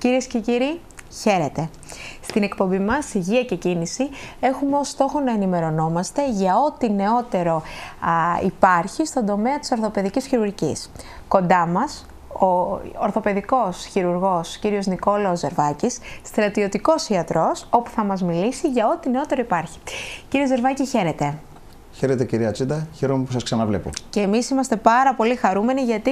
Κυρίες και κύριοι, χαίρετε. Στην εκπομπή μας Υγεία και Κίνηση έχουμε ως στόχο να ενημερωνόμαστε για ό,τι νεότερο υπάρχει στον τομέα της ορθοπαιδικής χειρουργικής. Κοντά μας ο ορθοπαιδικός χειρουργός κ. Νικόλαος Ζερβάκης, στρατιωτικός ιατρός, όπου θα μας μιλήσει για ό,τι νεότερο υπάρχει. Κύριε Ζερβάκη, χαίρετε. Χαίρετε κυρία Τσίντα, χαίρομαι που σας ξαναβλέπω. Και εμείς είμαστε πάρα πολύ χαρούμενοι, γιατί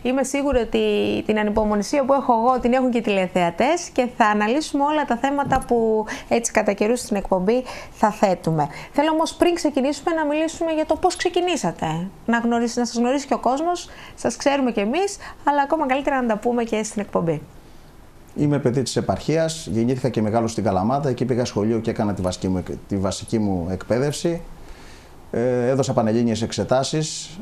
είμαι σίγουρη ότι την ανυπομονησία που έχω εγώ την έχουν και οι τηλεθεατές και θα αναλύσουμε όλα τα θέματα που έτσι κατά καιρούς στην εκπομπή θα θέτουμε. Θέλω όμως πριν ξεκινήσουμε να μιλήσουμε για το πώς ξεκινήσατε. Να σας γνωρίσει και ο κόσμος, σας ξέρουμε κι εμείς, αλλά ακόμα καλύτερα να τα πούμε και στην εκπομπή. Είμαι παιδί της επαρχίας, γεννήθηκα και μεγάλωσα στην Καλαμάτα, εκεί πήγα σχολείο και έκανα τη βασική μου εκπαίδευση. Έδωσα πανελλήνιες εξετάσεις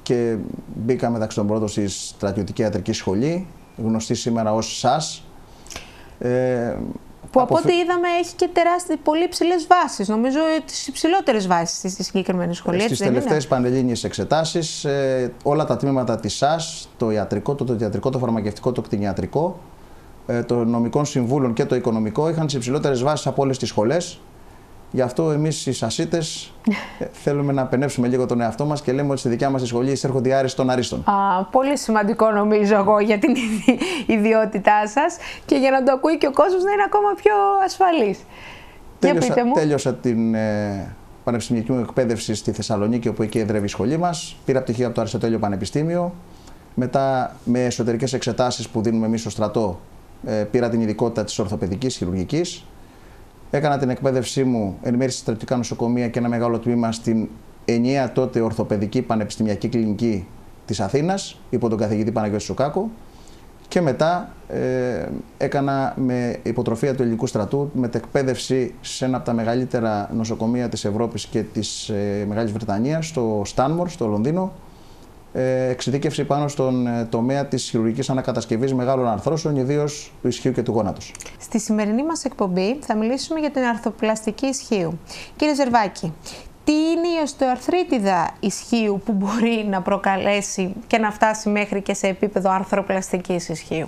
και μπήκα μεταξύ των πρώτων στη στρατιωτική ιατρική σχολή, γνωστή σήμερα ως ΣΑΣ. Που από ό,τι είδαμε έχει και πολύ υψηλές βάσεις, νομίζω τις υψηλότερες βάσεις στη συγκεκριμένη σχολή. Στις τελευταίες πανελλήνιες εξετάσεις όλα τα τμήματα της ΣΑΣ, το ιατρικό, το ιατρικό, το φαρμακευτικό, το κτηνιατρικό, των νομικών συμβούλων και το οικονομικό είχαν τις υψηλότερες βάσεις από όλες τις σχολές. Γι' αυτό εμείς οι Σασίτες θέλουμε να πενέψουμε λίγο τον εαυτό μας και λέμε ότι στη δικιά μας τη σχολή εισέρχονται οι άριστοι των αρίστων. Πολύ σημαντικό νομίζω εγώ για την ιδιότητά σας και για να το ακούει και ο κόσμος να είναι ακόμα πιο ασφαλής. Τέλειωσα την πανεπιστημιακή μου εκπαίδευση στη Θεσσαλονίκη, όπου εκεί εδρεύει η σχολή μας. Πήρα πτυχία από το Αριστοτέλειο Πανεπιστήμιο. Μετά, με εσωτερικές εξετάσεις που δίνουμε εμείς στο στρατό, πήρα την ειδικότητα της ορθοπαιδικής χειρουργικής. Έκανα την εκπαίδευσή μου εν μέρει στη στρατιωτικά νοσοκομεία και ένα μεγάλο τμήμα στην ενιαία τότε Ορθοπαιδική Πανεπιστημιακή Κλινική της Αθήνας, υπό τον καθηγητή Παναγιώτη Σουκάκο. Και μετά έκανα με υποτροφία του Ελληνικού Στρατού μετεκπαίδευση σε ένα από τα μεγαλύτερα νοσοκομεία της Ευρώπης και της Μεγάλης Βρετανίας, στο Στάνμορ, στο Λονδίνο. Εξειδίκευση πάνω στον τομέα της χειρουργικής ανακατασκευής μεγάλων αρθρώσεων, ιδίως του ισχύου και του γόνατος. Στη σημερινή μας εκπομπή θα μιλήσουμε για την αρθροπλαστική ισχύου. Κύριε Ζερβάκη, τι είναι η οστεοαρθρίτιδα ισχύου που μπορεί να προκαλέσει και να φτάσει μέχρι και σε επίπεδο αρθροπλαστικής ισχύου?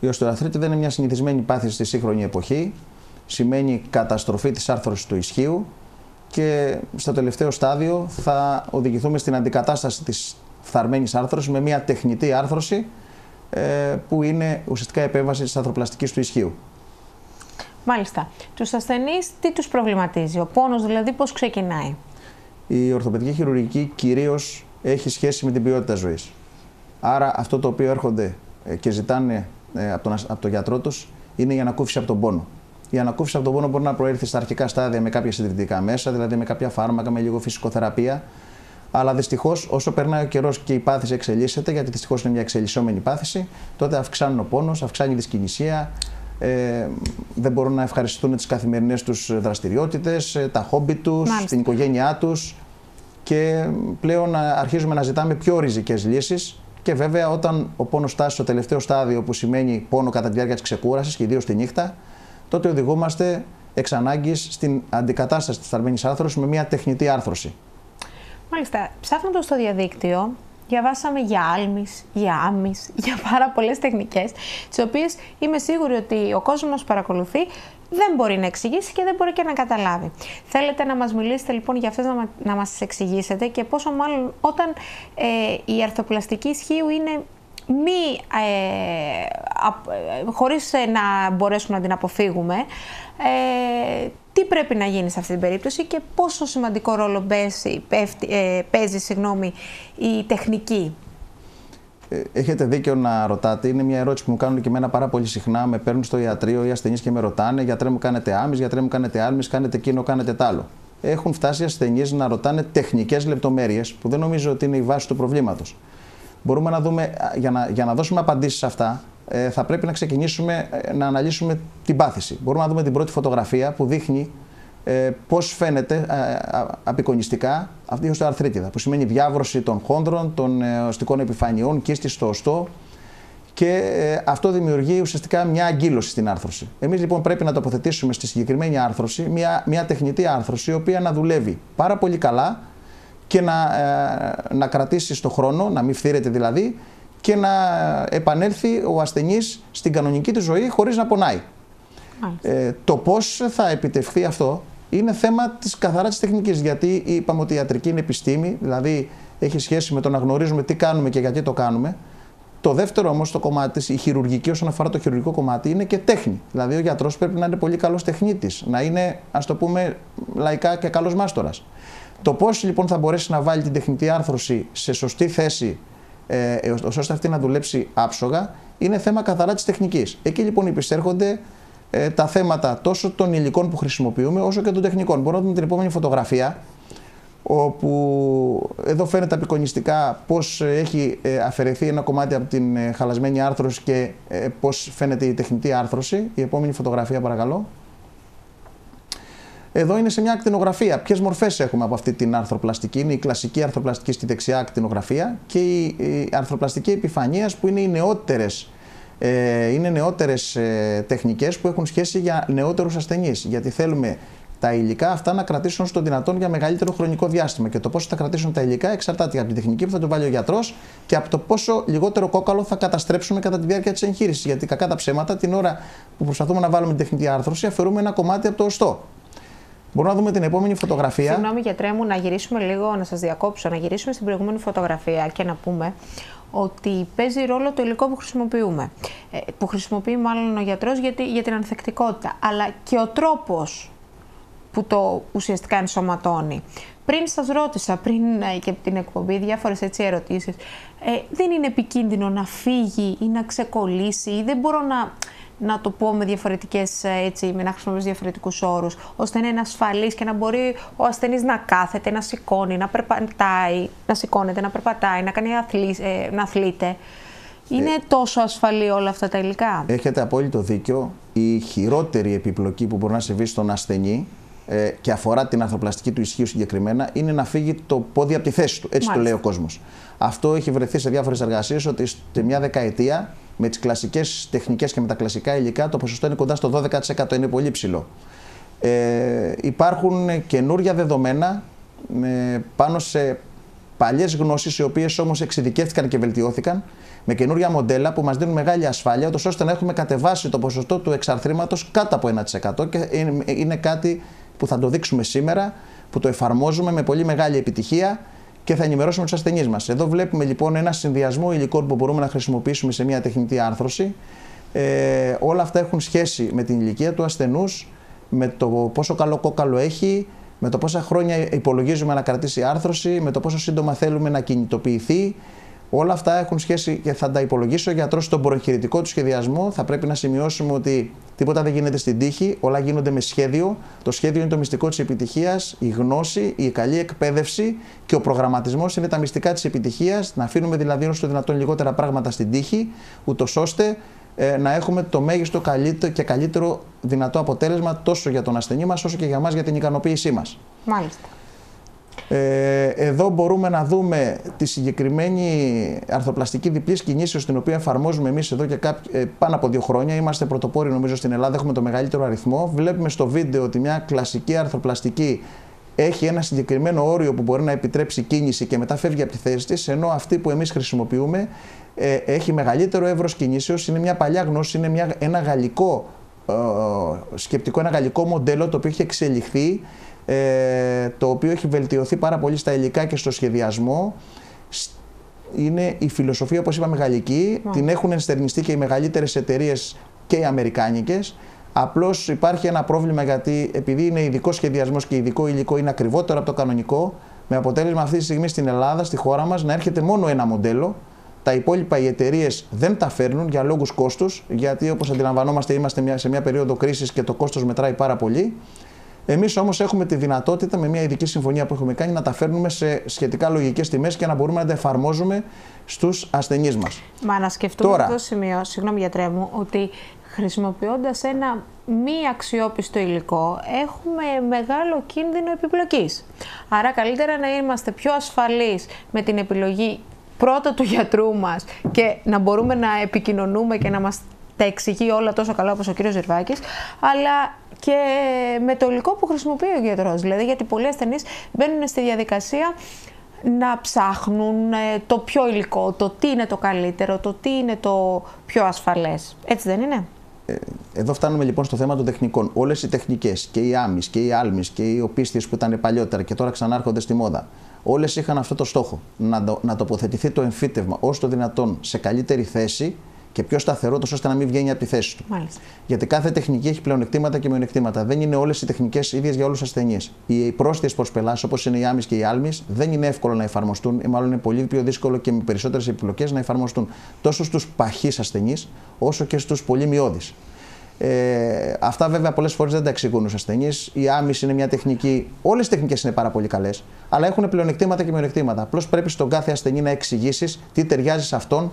Η οστεοαρθρίτιδα είναι μια συνηθισμένη πάθηση στη σύγχρονη εποχή. Σημαίνει καταστροφή της άρθρωσης του ισχύου. Και στο τελευταίο στάδιο θα οδηγηθούμε στην αντικατάσταση της φθαρμένης άρθρωσης με μια τεχνητή άρθρωση που είναι ουσιαστικά επέμβαση της αρθροπλαστικής του ισχύου. Μάλιστα. Τους ασθενείς τι τους προβληματίζει, ο πόνος δηλαδή πώς ξεκινάει? Η ορθοπαιδική χειρουργική κυρίως έχει σχέση με την ποιότητα ζωής. Άρα αυτό το οποίο έρχονται και ζητάνε από τον γιατρό τους είναι η ανακούφιση από τον πόνο. Η ανακούφιση από τον πόνο μπορεί να προέρθει στα αρχικά στάδια με κάποια συντηρητικά μέσα, δηλαδή με κάποια φάρμακα, με λίγο φυσικοθεραπεία. Αλλά δυστυχώς, όσο περνάει ο καιρός και η πάθηση εξελίσσεται, γιατί δυστυχώς είναι μια εξελισσόμενη πάθηση, τότε αυξάνει ο πόνος, αυξάνει η δυσκινησία, δεν μπορούν να ευχαριστούν τις καθημερινές τους δραστηριότητες, τα χόμπι τους, την οικογένειά τους. Και πλέον αρχίζουμε να ζητάμε πιο ριζικές λύσεις. Και βέβαια, όταν ο πόνος φτάσει στο τελευταίο στάδιο, που σημαίνει πόνο κατά τη διάρκεια της ξεκούρασης και ιδίως τη νύχτα, τότε οδηγούμαστε εξ ανάγκης στην αντικατάσταση της φθαρμένης άρθρωσης με μια τεχνητή άρθρωση. Μάλιστα. Ψάχνοντας στο διαδίκτυο, διαβάσαμε για άλμης, για άμμης, για πάρα πολλές τεχνικές, τις οποίες είμαι σίγουρη ότι ο κόσμος μας παρακολουθεί δεν μπορεί να εξηγήσει και δεν μπορεί και να καταλάβει. Θέλετε να μας μιλήσετε λοιπόν για αυτές, να μας τις εξηγήσετε, και πόσο μάλλον όταν η αρθροπλαστική ισχύου είναι χωρίς να μπορέσουμε να την αποφύγουμε, τι πρέπει να γίνει σε αυτή την περίπτωση και πόσο σημαντικό ρόλο παίζει η τεχνική? Έχετε δίκιο να ρωτάτε. Είναι μια ερώτηση που μου κάνουν και εμένα πάρα πολύ συχνά. Με παίρνουν στο ιατρείο οι ασθενείς και με ρωτάνε: γιατρέ μου κάνετε άμμης, γιατρέ μου κάνετε άλμης, κάνετε εκείνο, κάνετε τ' άλλο. Έχουν φτάσει οι ασθενείς να ρωτάνε τεχνικές λεπτομέρειες που δεν νομίζω ότι είναι η βάση του προβλήματος. Μπορούμε να δούμε, για να δώσουμε απαντήσεις σε αυτά, θα πρέπει να ξεκινήσουμε να αναλύσουμε την πάθηση. Μπορούμε να δούμε την πρώτη φωτογραφία που δείχνει πώς φαίνεται απεικονιστικά αυτή η οστεοαρθρίτιδα, που σημαίνει διάβρωση των χόνδρων, των οστικών επιφανειών, κίστη στο οστό, και αυτό δημιουργεί ουσιαστικά μια αγκύλωση στην άρθρωση. Εμείς λοιπόν πρέπει να τοποθετήσουμε στη συγκεκριμένη άρθρωση μια τεχνητή άρθρωση, η οποία να δουλεύει πάρα πολύ καλά και να κρατήσει στο χρόνο, να μην φθήρεται δηλαδή, και να επανέλθει ο ασθενής στην κανονική του ζωή χωρίς να πονάει. Το πώς θα επιτευχθεί αυτό είναι θέμα της καθαρά της τεχνικής, γιατί είπαμε ότι η ιατρική είναι επιστήμη, δηλαδή έχει σχέση με το να γνωρίζουμε τι κάνουμε και γιατί το κάνουμε. Το δεύτερο όμως το κομμάτι της, η χειρουργική, όσον αφορά το χειρουργικό κομμάτι, είναι και τέχνη. Δηλαδή ο γιατρός πρέπει να είναι πολύ καλός τεχνίτης, να είναι, ας το πούμε λαϊκά, και καλός μάστορας. Το πώς λοιπόν θα μπορέσει να βάλει την τεχνητή άρθρωση σε σωστή θέση, ώστε αυτή να δουλέψει άψογα, είναι θέμα καθαρά της τεχνικής. Εκεί λοιπόν υπησέρχονται τα θέματα τόσο των υλικών που χρησιμοποιούμε, όσο και των τεχνικών. Μπορούμε να δούμε την επόμενη φωτογραφία, όπου εδώ φαίνεται απεικονιστικά πώς έχει αφαιρεθεί ένα κομμάτι από την χαλασμένη άρθρωση και πώς φαίνεται η τεχνητή άρθρωση. Η επόμενη φωτογραφία παρακαλώ. Εδώ είναι σε μια ακτινογραφία. Ποιες μορφές έχουμε από αυτή την αρθροπλαστική? Είναι η κλασική αρθροπλαστική στη δεξιά ακτινογραφία και η αρθροπλαστική επιφανείας, που είναι οι νεότερες τεχνικές που έχουν σχέση για νεότερους ασθενείς. Γιατί θέλουμε τα υλικά αυτά να κρατήσουν στο δυνατόν για μεγαλύτερο χρονικό διάστημα. Και το πόσο θα κρατήσουν τα υλικά εξαρτάται από την τεχνική που θα του βάλει ο γιατρός και από το πόσο λιγότερο κόκαλο θα καταστρέψουμε κατά τη διάρκεια της εγχείρησης. Γιατί κακά τα ψέματα, την ώρα που προσπαθούμε να βάλουμε την τεχνητή άρθρωση, αφαιρούμε ένα κομμάτι από το οστό. Μπορούμε να δούμε την επόμενη φωτογραφία. Συγγνώμη γιατρέ μου, να γυρίσουμε λίγο, να σας διακόψω, να γυρίσουμε στην προηγούμενη φωτογραφία και να πούμε ότι παίζει ρόλο το υλικό που χρησιμοποιούμε. Που χρησιμοποιεί μάλλον ο γιατρός για την ανθεκτικότητα, αλλά και ο τρόπος που το ουσιαστικά ενσωματώνει. Πριν σας ρώτησα, πριν και την εκπομπή, διάφορες έτσι ερωτήσεις, δεν είναι επικίνδυνο να φύγει ή να ξεκολλήσει, ή δεν μπορώ να το πω με διαφορετικές, έτσι, με να χρησιμοποιήσω διαφορετικούς όρους, ώστε να είναι ασφαλής και να μπορεί ο ασθενής να κάθεται, να σηκώνει, να περπατάει, να σηκώνεται, να περπατάει, να κάνει να αθλείται. Είναι τόσο ασφαλή όλα αυτά τα υλικά? Έχετε απόλυτο δίκιο. Η χειρότερη επιπλοκή που μπορεί να συμβεί στον ασθενή και αφορά την αρθροπλαστική του ισχύου συγκεκριμένα, είναι να φύγει το πόδι από τη θέση του. Έτσι Μάλιστα. Το λέει ο κόσμος. Αυτό έχει βρεθεί σε διάφορες εργασίες, ότι σε μια δεκαετία με τις κλασικές τεχνικές και με τα κλασικά υλικά το ποσοστό είναι κοντά στο 12%. Είναι πολύ ψηλό. Υπάρχουν καινούρια δεδομένα πάνω σε παλιές γνώσεις, οι οποίες όμως εξειδικεύτηκαν και βελτιώθηκαν, με καινούρια μοντέλα που μας δίνουν μεγάλη ασφάλεια, ώστε να έχουμε κατεβάσει το ποσοστό του εξαρθρήματος κάτω από 1%. Και είναι κάτι που θα το δείξουμε σήμερα, που το εφαρμόζουμε με πολύ μεγάλη επιτυχία και θα ενημερώσουμε τους ασθενείς μας. Εδώ βλέπουμε λοιπόν ένα συνδυασμό υλικών που μπορούμε να χρησιμοποιήσουμε σε μια τεχνητή άρθρωση. Όλα αυτά έχουν σχέση με την ηλικία του ασθενούς, με το πόσο καλό κόκαλο έχει, με το πόσα χρόνια υπολογίζουμε να κρατήσει άρθρωση, με το πόσο σύντομα θέλουμε να κινητοποιηθεί. Όλα αυτά έχουν σχέση και θα τα υπολογίσει ο γιατρός στον προεγχειρητικό του σχεδιασμό. Θα πρέπει να σημειώσουμε ότι τίποτα δεν γίνεται στην τύχη, όλα γίνονται με σχέδιο. Το σχέδιο είναι το μυστικό της επιτυχίας, η γνώση, η καλή εκπαίδευση και ο προγραμματισμός είναι τα μυστικά της επιτυχίας. Να αφήνουμε δηλαδή όσο το δυνατόν λιγότερα πράγματα στην τύχη, ούτως ώστε να έχουμε το μέγιστο και καλύτερο δυνατό αποτέλεσμα τόσο για τον ασθενή μας όσο και για μας, για την ικανοποίησή μας. Μάλιστα. Εδώ μπορούμε να δούμε τη συγκεκριμένη αρθροπλαστική διπλής κινήσεως, την οποία εφαρμόζουμε εμείς εδώ και πάνω από 2 χρόνια. Είμαστε πρωτοπόροι νομίζω στην Ελλάδα, έχουμε το μεγαλύτερο αριθμό. Βλέπουμε στο βίντεο ότι μια κλασική αρθροπλαστική έχει ένα συγκεκριμένο όριο που μπορεί να επιτρέψει κίνηση και μετά φεύγει από τη θέση της, ενώ αυτή που εμείς χρησιμοποιούμε έχει μεγαλύτερο εύρος κινήσεως. Είναι μια παλιά γνώση, είναι ένα γαλλικό σκεπτικό, ένα γαλλικό μοντέλο το οποίο έχει εξελιχθεί, το οποίο έχει βελτιωθεί πάρα πολύ στα υλικά και στο σχεδιασμό. Είναι η φιλοσοφία, όπως είπαμε, γαλλική. Την έχουν ενστερνιστεί και οι μεγαλύτερες εταιρείες και οι αμερικάνικες. Απλώς υπάρχει ένα πρόβλημα, γιατί επειδή είναι ειδικό σχεδιασμός και ειδικό υλικό, είναι ακριβότερο από το κανονικό, με αποτέλεσμα αυτή τη στιγμή στην Ελλάδα, στη χώρα μας, να έρχεται μόνο ένα μοντέλο. Τα υπόλοιπα οι εταιρείες δεν τα φέρνουν για λόγους κόστους, γιατί όπως αντιλαμβανόμαστε είμαστε σε μια περίοδο κρίσης και το κόστος μετράει πάρα πολύ. Εμείς όμως έχουμε τη δυνατότητα, με μια ειδική συμφωνία που έχουμε κάνει, να τα φέρνουμε σε σχετικά λογικές τιμές και να μπορούμε να τα εφαρμόζουμε στους ασθενείς μας. Μα να σκεφτούμε αυτό το σημείο, συγγνώμη γιατρέ μου, ότι χρησιμοποιώντας ένα μη αξιόπιστο υλικό έχουμε μεγάλο κίνδυνο επιπλοκής. Άρα καλύτερα να είμαστε πιο ασφαλείς με την επιλογή πρώτα του γιατρού μας και να μπορούμε να επικοινωνούμε και να μας τα εξηγεί όλα τόσο καλά όπως ο κύριος Ζερβάκης, αλλά και με το υλικό που χρησιμοποιεί ο γιατρός. Δηλαδή, γιατί πολλοί ασθενείς μπαίνουν στη διαδικασία να ψάχνουν το πιο υλικό, το τι είναι το καλύτερο, το τι είναι το πιο ασφαλές. Έτσι δεν είναι? Εδώ φτάνουμε λοιπόν στο θέμα των τεχνικών. Όλες οι τεχνικές, και οι άμεις και οι άλμεις και οι οπίστιες που ήταν παλιότερα και τώρα ξανάρχονται στη μόδα, όλες είχαν αυτό το στόχο. Να τοποθετηθεί το εμφύτευμα όσο το δυνατόν σε καλύτερη θέση και πιο σταθερό, τόσο ώστε να μην βγαίνει από τη θέση του. Μάλιστα. Γιατί κάθε τεχνική έχει πλεονεκτήματα και μειονεκτήματα. Δεν είναι όλες οι τεχνικές ίδιες για όλους τους ασθενείς. Οι πρόσθετες προσπελάσεις, όπως είναι οι άμεις και οι άλμεις, δεν είναι εύκολο να εφαρμοστούν, ή μάλλον είναι πολύ πιο δύσκολο και με περισσότερες επιπλοκές να εφαρμοστούν τόσο στους παχείς ασθενείς, όσο και στους πολύ μειώδεις. Αυτά βέβαια πολλές φορές δεν τα εξηγούν στους ασθενείς. Η άμυση είναι μια τεχνική, όλες οι τεχνικές είναι πάρα πολύ καλές, αλλά έχουν πλεονεκτήματα και μειονεκτήματα. Απλώς πρέπει στον κάθε ασθενή να εξηγήσεις τι ταιριάζει σε αυτόν,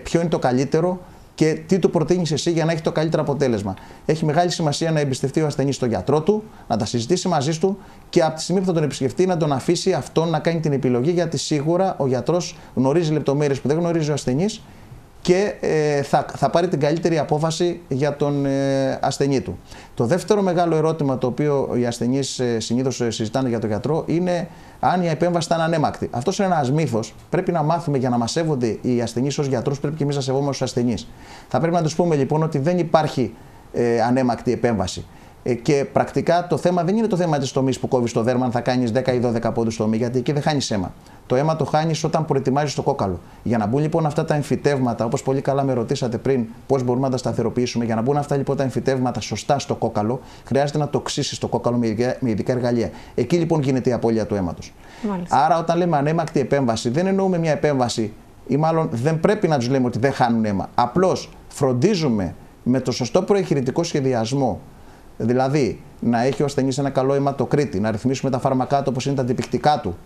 ποιο είναι το καλύτερο και τι του προτείνεις εσύ για να έχει το καλύτερο αποτέλεσμα. Έχει μεγάλη σημασία να εμπιστευτεί ο ασθενής τον γιατρό του, να τα συζητήσει μαζί του και από τη στιγμή που θα τον επισκεφτεί να τον αφήσει αυτόν να κάνει την επιλογή, γιατί σίγουρα ο γιατρός γνωρίζει λεπτομέρειες που δεν γνωρίζει ο ασθενής και θα πάρει την καλύτερη απόφαση για τον ασθενή του. Το δεύτερο μεγάλο ερώτημα το οποίο οι ασθενείς συνήθως συζητάνε για τον γιατρό είναι αν η επέμβαση ήταν ανέμακτη. Αυτός είναι ένας μύθος. Πρέπει να μάθουμε, για να μας σέβονται οι ασθενείς ως γιατρούς, πρέπει και εμείς να σεβόμαστε τους ασθενείς. Θα πρέπει να τους πούμε λοιπόν ότι δεν υπάρχει ανέμακτη επέμβαση. Και πρακτικά το θέμα δεν είναι το θέμα της τομής που κόβεις το δέρμα, αν θα κάνεις 10 ή 12 πόντους τομή, γιατί εκεί δεν χάνεις αίμα. Το αίμα το χάνεις όταν προετοιμάζεις το κόκαλο. Για να μπουν λοιπόν αυτά τα εμφυτεύματα, όπως πολύ καλά με ρωτήσατε πριν, πώς μπορούμε να τα σταθεροποιήσουμε, για να μπουν αυτά λοιπόν τα εμφυτεύματα σωστά στο κόκαλο, χρειάζεται να το ξύσεις το κόκαλο με ειδικά εργαλεία. Εκεί λοιπόν γίνεται η απώλεια του αίματος. Άρα, όταν λέμε ανέμακτη επέμβαση, δεν εννοούμε μια επέμβαση, ή μάλλον δεν πρέπει να τους λέμε ότι δεν χάνουν αίμα. Απλώς φροντίζουμε με το σωστό προεγχειρητικό σχεδιασμό. Δηλαδή, να έχει ο ασθενής ένα καλό αιματοκρίτη, να ρυθμίσουμε τα φάρμακά του όπως είναι τα αντιπικτικά του,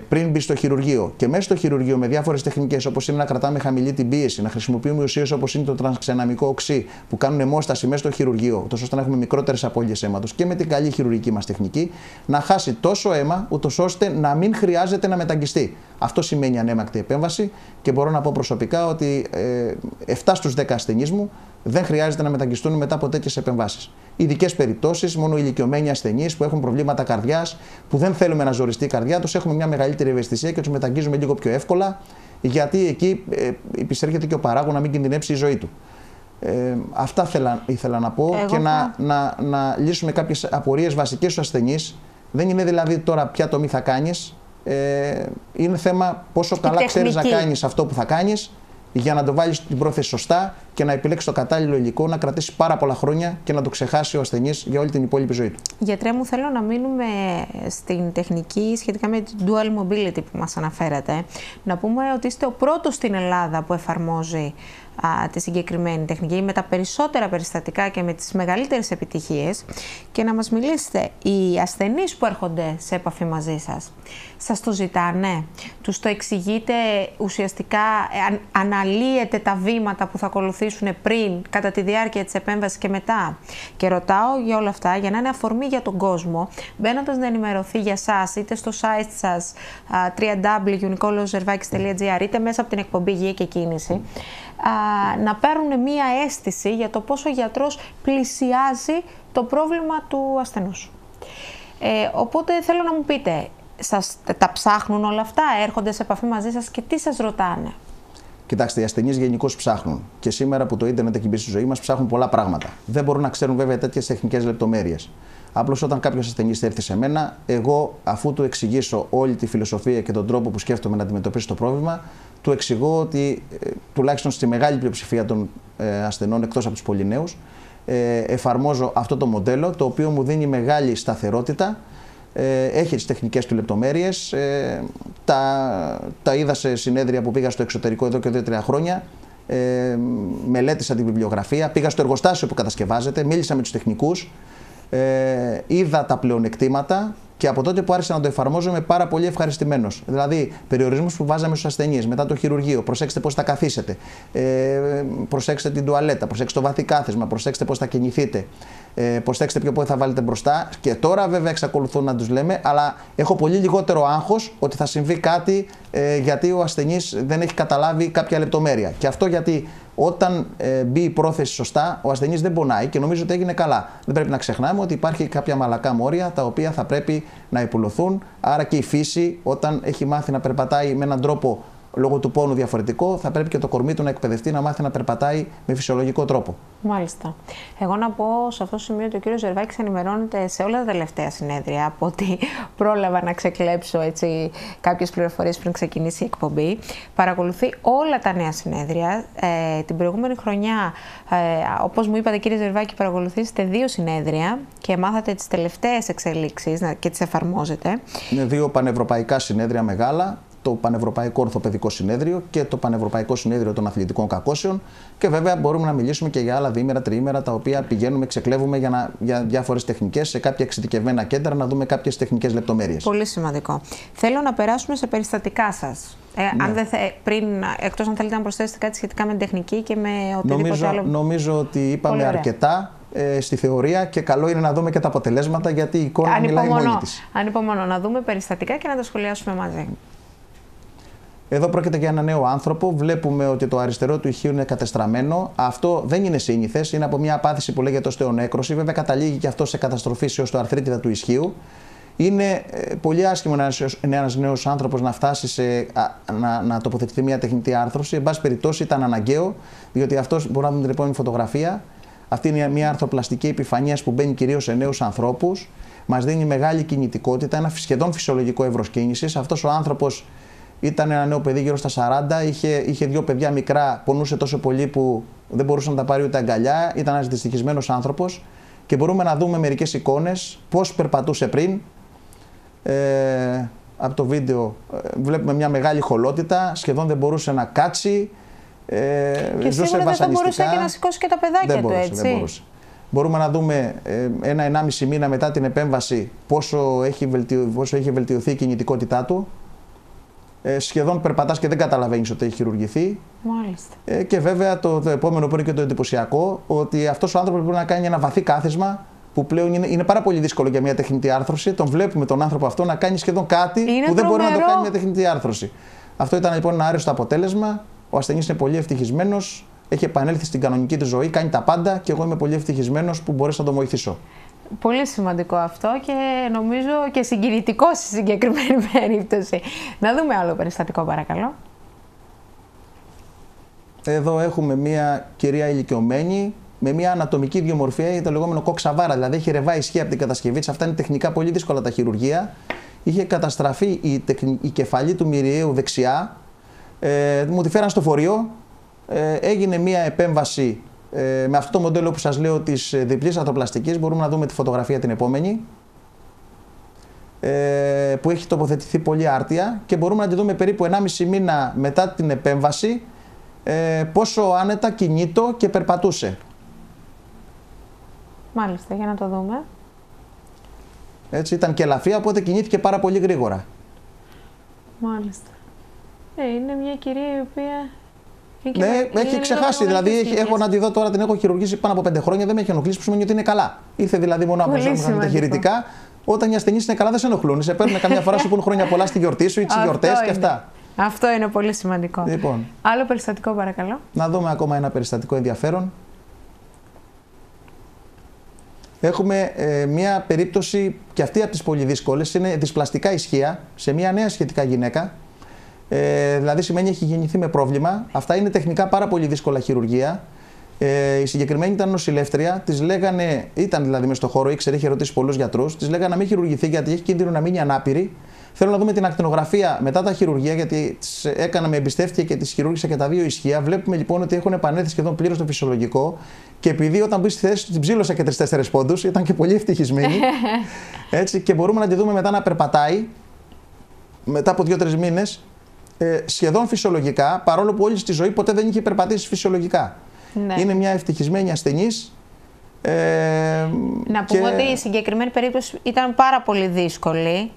πριν μπει στο χειρουργείο. Και μέσα στο χειρουργείο, με διάφορες τεχνικές, όπως είναι να κρατάμε χαμηλή την πίεση, να χρησιμοποιούμε ουσίες όπως είναι το τρανσξεναμικό οξύ, που κάνουν αιμόσταση μέσα στο χειρουργείο, ώστε να έχουμε μικρότερες απώλειες αίματος, και με την καλή χειρουργική μας τεχνική, να χάσει τόσο αίμα, ούτως ώστε να μην χρειάζεται να μεταγγιστεί. Αυτό σημαίνει ανέμακτη επέμβαση και μπορώ να πω προσωπικά ότι 7 στους 10 ασθενείς μου δεν χρειάζεται να μεταγγιστούν μετά από τέτοιες επεμβάσεις. Ειδικές περιπτώσεις, μόνο ηλικιωμένοι ασθενείς που έχουν προβλήματα καρδιάς, που δεν θέλουμε να ζοριστεί η καρδιά τους, έχουμε μια μεγαλύτερη ευαισθησία και τους μεταγγίζουμε λίγο πιο εύκολα, γιατί εκεί επισέρχεται και ο παράγων να μην κινδυνεύσει η ζωή του. Αυτά ήθελα να πω και να λύσουμε κάποιες απορίες βασικές στους ασθενείς. Δεν είναι δηλαδή τώρα ποια τομή θα κάνεις, είναι θέμα πόσο καλά ξέρεις να κάνεις αυτό που θα κάνεις, για να το βάλεις την πρόθεση σωστά και να επιλέξεις το κατάλληλο υλικό, να κρατήσει πάρα πολλά χρόνια και να το ξεχάσει ο ασθενής για όλη την υπόλοιπη ζωή του. Γιατρέ μου, θέλω να μείνουμε στην τεχνική σχετικά με την dual mobility που μας αναφέρατε. Να πούμε ότι είστε ο πρώτος στην Ελλάδα που εφαρμόζει τη συγκεκριμένη τεχνική με τα περισσότερα περιστατικά και με τις μεγαλύτερες επιτυχίες, και να μας μιλήσετε, οι ασθενείς που έρχονται σε επαφή μαζί σας το ζητάνε, τους το εξηγείτε ουσιαστικά, αναλύετε τα βήματα που θα ακολουθήσουν πριν, κατά τη διάρκεια της επέμβασης και μετά? Και ρωτάω για όλα αυτά για να είναι αφορμή για τον κόσμο, μπαίνοντας να ενημερωθεί για σας είτε στο site σας www.unicologservakis.gr είτε μέσα από την εκπομπή Υγεία και Κίνηση, να παίρνουν μία αίσθηση για το πόσο ο γιατρός πλησιάζει το πρόβλημα του ασθενούς. Οπότε θέλω να μου πείτε, σας τα ψάχνουν όλα αυτά, έρχονται σε επαφή μαζί σας και τι σας ρωτάνε? Κοιτάξτε, οι ασθενείς γενικώς ψάχνουν. Και σήμερα που το ίντερνετ έχει μπει στη ζωή μας, ψάχνουν πολλά πράγματα. Δεν μπορούν να ξέρουν βέβαια τέτοιες τεχνικές λεπτομέρειες. Απλώς όταν κάποιος ασθενής έρθει σε μένα, εγώ αφού του εξηγήσω όλη τη φιλοσοφία και τον τρόπο που σκέφτομαι να αντιμετωπίσει το πρόβλημα, του εξηγώ ότι τουλάχιστον στη μεγάλη πλειοψηφία των ασθενών, εκτός από τους πολύ νέους, εφαρμόζω αυτό το μοντέλο, το οποίο μου δίνει μεγάλη σταθερότητα. Έχει τις τεχνικές του λεπτομέρειες, τα είδα σε συνέδρια που πήγα στο εξωτερικό εδώ και 2-3 χρόνια, μελέτησα τη βιβλιογραφία, πήγα στο εργοστάσιο που κατασκευάζεται, μίλησα με τους τεχνικούς, είδα τα πλεονεκτήματα και από τότε που άρχισα να το εφαρμόζω είμαι πάρα πολύ ευχαριστημένος. Δηλαδή, περιορισμούς που βάζαμε στους ασθενείς μετά το χειρουργείο, προσέξτε πώς θα καθίσετε, προσέξτε την τουαλέτα, προσέξτε το βαθύ κάθισμα, προσέξτε πώς θα κινηθείτε, προσέξτε ποιο πόδι θα βάλετε μπροστά. Και τώρα βέβαια εξακολουθούν να τους λέμε, αλλά έχω πολύ λιγότερο άγχος ότι θα συμβεί κάτι γιατί ο ασθενής δεν έχει καταλάβει κάποια λεπτομέρεια. Και αυτό γιατί όταν μπει η πρόθεση σωστά, ο ασθενής δεν πονάει και νομίζω ότι έγινε καλά. Δεν πρέπει να ξεχνάμε ότι υπάρχει κάποια μαλακά μόρια τα οποία θα πρέπει να υπουλωθούν. Άρα και η φύση, όταν έχει μάθει να περπατάει με έναν τρόπο λόγω του πόνου διαφορετικό, θα πρέπει και το κορμί του να εκπαιδευτεί να μάθει να περπατάει με φυσιολογικό τρόπο. Μάλιστα. Εγώ να πω σε αυτό το σημείο ότι ο κύριος Ζερβάκης ενημερώνεται σε όλα τα τελευταία συνέδρια, από ότι πρόλαβα να ξεκλέψω κάποιες πληροφορίες πριν ξεκινήσει η εκπομπή. Παρακολουθεί όλα τα νέα συνέδρια. Την προηγούμενη χρονιά, όπως μου είπατε κύριε Ζερβάκη, παρακολουθήσετε 2 συνέδρια και μάθατε τις τελευταίες εξελίξεις και τις εφαρμόζετε. Είναι 2 πανευρωπαϊκά συνέδρια μεγάλα. Το Πανευρωπαϊκό Ορθοπαιδικό Συνέδριο και το Πανευρωπαϊκό Συνέδριο των Αθλητικών Κακώσεων. Και βέβαια μπορούμε να μιλήσουμε και για άλλα διήμερα, τριήμερα, τα οποία πηγαίνουμε, ξεκλέβουμε για διάφορες τεχνικές σε κάποια εξειδικευμένα κέντρα να δούμε κάποιες τεχνικές λεπτομέρειες. Πολύ σημαντικό. Θέλω να περάσουμε σε περιστατικά σας. Ναι. Αν δεν εκτός αν θέλετε να προσθέσετε κάτι σχετικά με την τεχνική και με οτιδήποτε άλλο. Νομίζω ότι είπαμε αρκετά στη θεωρία και καλό είναι να δούμε και τα αποτελέσματα, γιατί η εικόνα μιλάει μόνη της. Ανυπομονώ να δούμε περιστατικά και να τα σχολιάσουμε μαζί. Εδώ πρόκειται για ένα νέο άνθρωπο. Βλέπουμε ότι το αριστερό του ηχείου είναι κατεστραμμένο. Αυτό δεν είναι σύνηθες. Είναι από μια απάθηση που λέγεται οστεονέκρωση. Βέβαια, καταλήγει και αυτό σε καταστροφή σε οστεοαρθρίτιδα του ισχύου. Είναι πολύ άσχημο ένας νέος άνθρωπος να φτάσει να τοποθετηθεί μια τεχνητή άρθρωση. Εν πάση περιπτώσει, ήταν αναγκαίο, διότι αυτό μπορούμε να δούμε την επόμενη φωτογραφία. Αυτή είναι μια αρθροπλαστική επιφανεία που μπαίνει κυρίως σε νέους ανθρώπους. Μας δίνει μεγάλη κινητικότητα, ένα σχεδόν φυσιολογικό εύρος κίνησης. Αυτός ο άνθρωπος ήταν ένα νέο παιδί γύρω στα 40, είχε 2 παιδιά μικρά, πονούσε τόσο πολύ που δεν μπορούσε να τα πάρει ούτε αγκαλιά. Ήταν ένας δυστυχισμένος άνθρωπος και μπορούμε να δούμε μερικές εικόνες πώς περπατούσε πριν. Από το βίντεο βλέπουμε μια μεγάλη χολότητα, σχεδόν δεν μπορούσε να κάτσει. Και σίγουρα δεν θα μπορούσε και να σηκώσει και τα παιδάκια του, έτσι. Δεν μπορούσε. Μπορούμε να δούμε 1-1,5 μήνα μετά την επέμβαση πόσο έχει βελτιωθεί η κινητικότητά του. Σχεδόν περπατάς και δεν καταλαβαίνεις ότι έχει χειρουργηθεί. Μάλιστα. Και βέβαια το επόμενο που είναι και το εντυπωσιακό, ότι αυτός ο άνθρωπος μπορεί να κάνει ένα βαθύ κάθισμα που πλέον είναι πάρα πολύ δύσκολο για μια τεχνητή άρθρωση. Τον βλέπουμε τον άνθρωπο αυτό να κάνει σχεδόν κάτι που δεν μπορεί να το κάνει μια τεχνητή άρθρωση. Αυτό ήταν λοιπόν ένα άριστο αποτέλεσμα. Ο ασθενής είναι πολύ ευτυχισμένος, έχει επανέλθει στην κανονική του ζωή, κάνει τα πάντα και εγώ είμαι πολύ ευτυχισμένος που μπορέσα να τον βοηθήσω. Πολύ σημαντικό αυτό και νομίζω και συγκινητικό στη συγκεκριμένη περίπτωση. Να δούμε άλλο περιστατικό, παρακαλώ. Εδώ έχουμε μια κυρία ηλικιωμένη με μια ανατομική διομορφία, το λεγόμενο κοξαβάρα, δηλαδή έχει ρευά ισχύ από την κατασκευή της. Αυτά είναι τεχνικά πολύ δύσκολα τα χειρουργεία. Είχε καταστραφεί η κεφαλή του μυριαίου δεξιά. Μου τη φέραν στο φορείο. Έγινε μια επέμβαση με αυτό το μοντέλο που σας λέω της διπλής αρθροπλαστικής. Μπορούμε να δούμε τη φωτογραφία την επόμενη, που έχει τοποθετηθεί πολύ άρτια και μπορούμε να τη δούμε περίπου 1,5 μήνα μετά την επέμβαση πόσο άνετα κινείτο και περπατούσε. Μάλιστα, για να το δούμε. Έτσι, ήταν και ελαφριά, οπότε κινήθηκε πάρα πολύ γρήγορα. Μάλιστα. Είναι μια κυρία η οποία... Ναι, έχει ξεχάσει. Δηλαδή, έχω να τη δω τώρα, την έχω χειρουργήσει πάνω από 5 χρόνια, δεν με έχει ενοχλήσει, που σημαίνει ότι είναι καλά. Ήρθε δηλαδή μόνο από τα χειρητικά. Όταν οι ασθενείς είναι καλά, δεν σε ενοχλούν. Σε παίρνουν καμιά φορά, σου πούν χρόνια πολλά στη γιορτή σου ή τις γιορτές και αυτά. Αυτό είναι πολύ σημαντικό. Λοιπόν, άλλο περιστατικό, παρακαλώ. Να δούμε ακόμα ένα περιστατικό ενδιαφέρον. Έχουμε μια περίπτωση και αυτή από τις πολύ δύσκολες. Είναι δυσπλαστικά ισχύα σε μια νέα σχετικά γυναίκα. Δηλαδή σημαίνει έχει γεννηθεί με πρόβλημα. Αυτά είναι τεχνικά πάρα πολύ δύσκολα χειρουργία. Η συγκεκριμένη ήταν νοσηλεύτρια. Της λέγανε, ήταν δηλαδή μες στο χώρο, ήξερε, είχε ρωτήσει πολλούς γιατρούς. Της λέγανε να μην χειρουργηθεί γιατί έχει κίνδυνο να μείνει ανάπηρη. Θέλω να δούμε την ακτινογραφία μετά τα χειρουργία, γιατί τις έκανα, με εμπιστεύτηκε και τις χειρούργησα και τα 2 ισχύα. Βλέπουμε λοιπόν ότι έχουν επανέλθει σχεδόν πλήρως στο φυσιολογικό. Και επειδή όταν μπει στη θέση του την ψήλωσε και 3-4 πόντους, ήταν και πολύ ευτυχισμένη. Έτσι, και μπορούμε να τη δούμε μετά να περπατάει μετά από 2-3 μήνες. Σχεδόν φυσιολογικά, παρόλο που όλη στη ζωή ποτέ δεν είχε περπατήσει φυσιολογικά. Ναι. Είναι μια ευτυχισμένη ασθενής. Να πούμε ότι η συγκεκριμένη περίπτωση ήταν πάρα πολύ δύσκολη.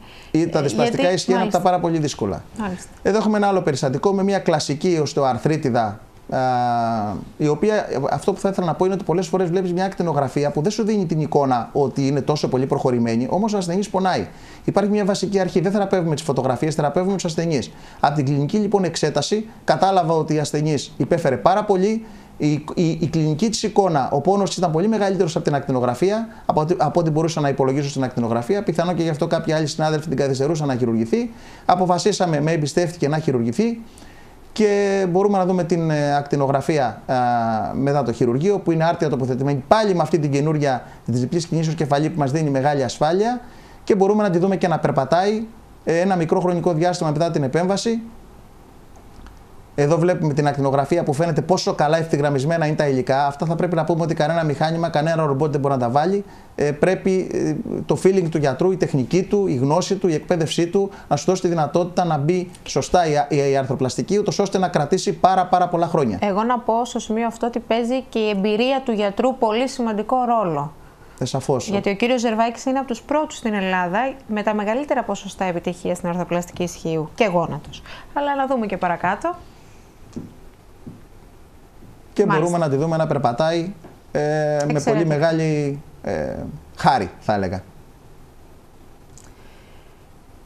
Τα δυσπλαστικά ισχύουν από τα πάρα πολύ δύσκολα. Μάλιστα. Εδώ έχουμε ένα άλλο περιστατικό με μια κλασική οστεοαρθρίτιδα, η οποία, αυτό που θα ήθελα να πω είναι ότι πολλές φορές βλέπεις μια ακτινογραφία που δεν σου δίνει την εικόνα ότι είναι τόσο πολύ προχωρημένη, όμως ο ασθενής πονάει. Υπάρχει μια βασική αρχή, δεν θεραπεύουμε τις φωτογραφίες, θεραπεύουμε τους ασθενείς. Από την κλινική λοιπόν εξέταση κατάλαβα ότι η ασθενής υπέφερε πάρα πολύ, Η κλινική της εικόνα, ο πόνος ήταν πολύ μεγαλύτερος από την ακτινογραφία, από ό,τι μπορούσα να υπολογίσω στην ακτινογραφία. Πιθανόν και γι' αυτό κάποιοι άλλοι συνάδελφοι την καθυστερούσαν να χειρουργηθεί. Αποφασίσαμε, με εμπιστεύτηκε να χειρουργηθεί και μπορούμε να δούμε την ακτινογραφία μετά το χειρουργείο, που είναι άρτια τοποθετημένη πάλι με αυτή την καινούργια της διπλής κινήσεως κεφαλή που μας δίνει μεγάλη ασφάλεια, και μπορούμε να τη δούμε και να περπατάει ένα μικρό χρονικό διάστημα μετά την επέμβαση. Εδώ βλέπουμε την ακτινογραφία που φαίνεται πόσο καλά ευθυγραμμισμένα είναι τα υλικά. Αυτά θα πρέπει να πούμε ότι κανένα μηχάνημα, κανένα ρομπότ δεν μπορεί να τα βάλει. Πρέπει το feeling του γιατρού, η τεχνική του, η γνώση του, η εκπαίδευσή του να σου δώσει τη δυνατότητα να μπει σωστά η αρθροπλαστική, ούτως ώστε να κρατήσει πάρα πολλά χρόνια. Εγώ να πω στο σημείο αυτό ότι παίζει και η εμπειρία του γιατρού πολύ σημαντικό ρόλο. Σαφώς. Γιατί ο κύριος Ζερβάκης είναι από τους πρώτους στην Ελλάδα με τα μεγαλύτερα ποσοστά επιτυχία στην αρθροπλαστική ισχύου και γόνατος. Αλλά να δούμε και παρακάτω. Και μπορούμε να τη δούμε να περπατάει με πολύ μεγάλη χάρη, θα έλεγα.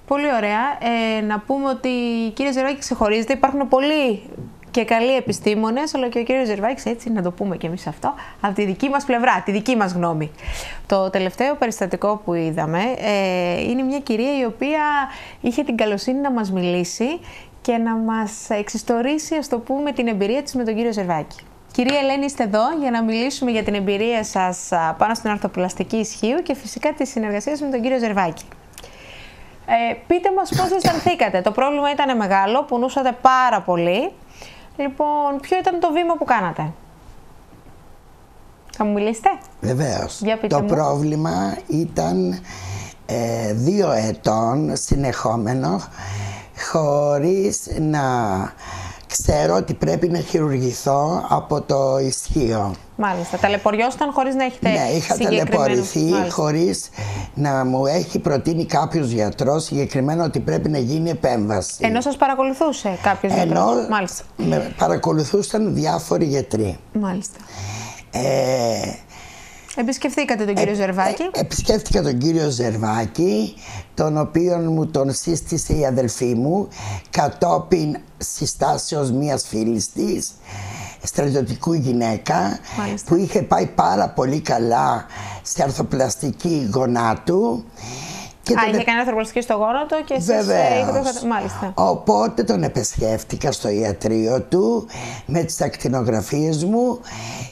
Πολύ ωραία. Να πούμε ότι κύριε Ζερβάκη ξεχωρίζεται. Υπάρχουν πολλοί και καλοί επιστήμονες, αλλά και ο κύριος Ζερβάκης, έτσι να το πούμε και εμείς αυτό, από τη δική μας πλευρά, τη δική μας γνώμη. Το τελευταίο περιστατικό που είδαμε είναι μια κυρία η οποία είχε την καλοσύνη να μας μιλήσει και να μας εξιστορήσει, ας το πούμε, την εμπειρία της με τον κύριο Ζερβάκη. Κυρία Ελένη, είστε εδώ για να μιλήσουμε για την εμπειρία σας πάνω στην αρθροπλαστική ισχύου και φυσικά τη συνεργασία με τον κύριο Ζερβάκη. Πείτε μας πώς αισθανθήκατε. Το πρόβλημα ήταν μεγάλο, πονούσατε πάρα πολύ. Λοιπόν, ποιο ήταν το βήμα που κάνατε? Θα μου μιλήσετε? Βεβαίως. Το πρόβλημα ήταν 2 ετών συνεχόμενο, χωρίς να ξέρω ότι πρέπει να χειρουργηθώ από το ισχύο. Μάλιστα. Ταλαιπωριόσταν χωρίς να έχετε Ναι, είχα ταλαιπωρηθεί χωρίς να μου έχει προτείνει κάποιος γιατρός συγκεκριμένο ότι πρέπει να γίνει επέμβαση. Ενώ σας παρακολουθούσε κάποιος γιατρός? Μάλιστα. Με παρακολουθούσαν διάφοροι γιατροί. Μάλιστα. Επισκεφθήκατε τον κύριο Ζερβάκη? Επισκέφτηκα τον κύριο Ζερβάκη, τον οποίον μου τον σύστησε η αδελφή μου κατόπιν συστάσεως μιας φίλης της, στρατιωτικού γυναίκα. Μάλιστα. Που είχε πάει πάρα πολύ καλά σε αρθροπλαστική γονάτου. Είχε κάνει αρθροπλαστική στο γόνατο και εσείς είχατε... Μάλιστα. Οπότε τον επισκέφτηκα στο ιατρείο του με τις ακτινογραφίες μου.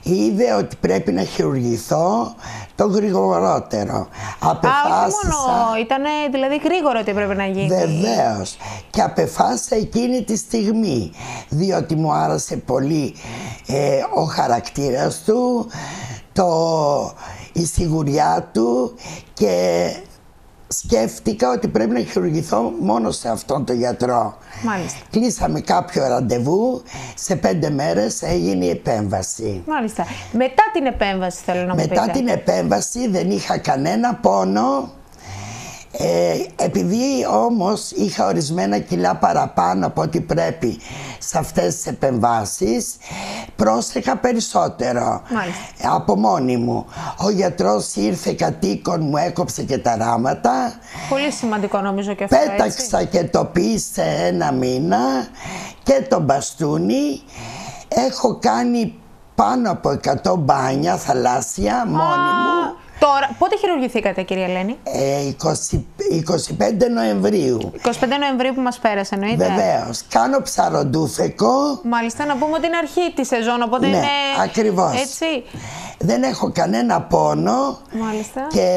Είδε ότι πρέπει να χειρουργηθώ το γρηγορότερο. Όχι μόνο, ήταν δηλαδή γρήγορο ότι πρέπει να γίνει. Βεβαίως. Και απεφάσισα εκείνη τη στιγμή, διότι μου άρεσε πολύ ο χαρακτήρας του, η σιγουριά του, και σκέφτηκα ότι πρέπει να χειρουργηθώ μόνο σε αυτόν τον γιατρό. Μάλιστα. Κλείσαμε κάποιο ραντεβού, σε 5 μέρες έγινε η επέμβαση. Μάλιστα. Μετά την επέμβαση θέλω να μου πείτε. Μετά την επέμβαση δεν είχα κανένα πόνο. Επειδή όμως είχα ορισμένα κιλά παραπάνω από ό,τι πρέπει σε αυτές τις επεμβάσεις, πρόσεχα περισσότερο. Μάλιστα. Από μόνη μου. Ο γιατρός ήρθε κατοίκον, μου έκοψε και τα ράματα. Πολύ σημαντικό νομίζω και αυτό. Πέταξα έτσι. και το πίσε 1 μήνα και το μπαστούνι. Έχω κάνει πάνω από 100 μπάνια θαλάσσια μόνη μου. Τώρα, πότε χειρουργηθήκατε, κυρία Ελένη? 25 Νοεμβρίου. 25 Νοεμβρίου που μας πέρασε, εννοείται. Βεβαίως. Κάνω ψαροντούφεκο. Μάλιστα, να πούμε ότι είναι αρχή τη σεζόν, οπότε ναι, είναι... ακριβώς. Έτσι. Δεν έχω κανένα πόνο. Μάλιστα. Και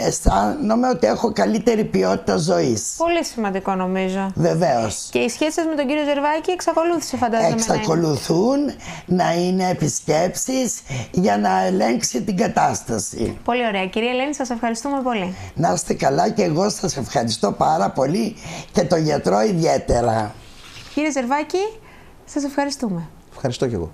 αισθάνομαι ότι έχω καλύτερη ποιότητα ζωής. Πολύ σημαντικό νομίζω. Βεβαίως. Και οι σχέσεις σας με τον κύριο Ζερβάκη εξακολούθησε, φαντάζομαι? Εξακολουθούν να είναι επισκέψεις για να ελέγξει την κατάσταση. Πολύ ωραία. Κυρία Ελένη, σας ευχαριστούμε πολύ. Να είστε καλά, και εγώ σας ευχαριστώ πάρα πολύ, και τον γιατρό ιδιαίτερα. Κύριε Ζερβάκη, σας ευχαριστούμε. Ευχαριστώ και εγώ.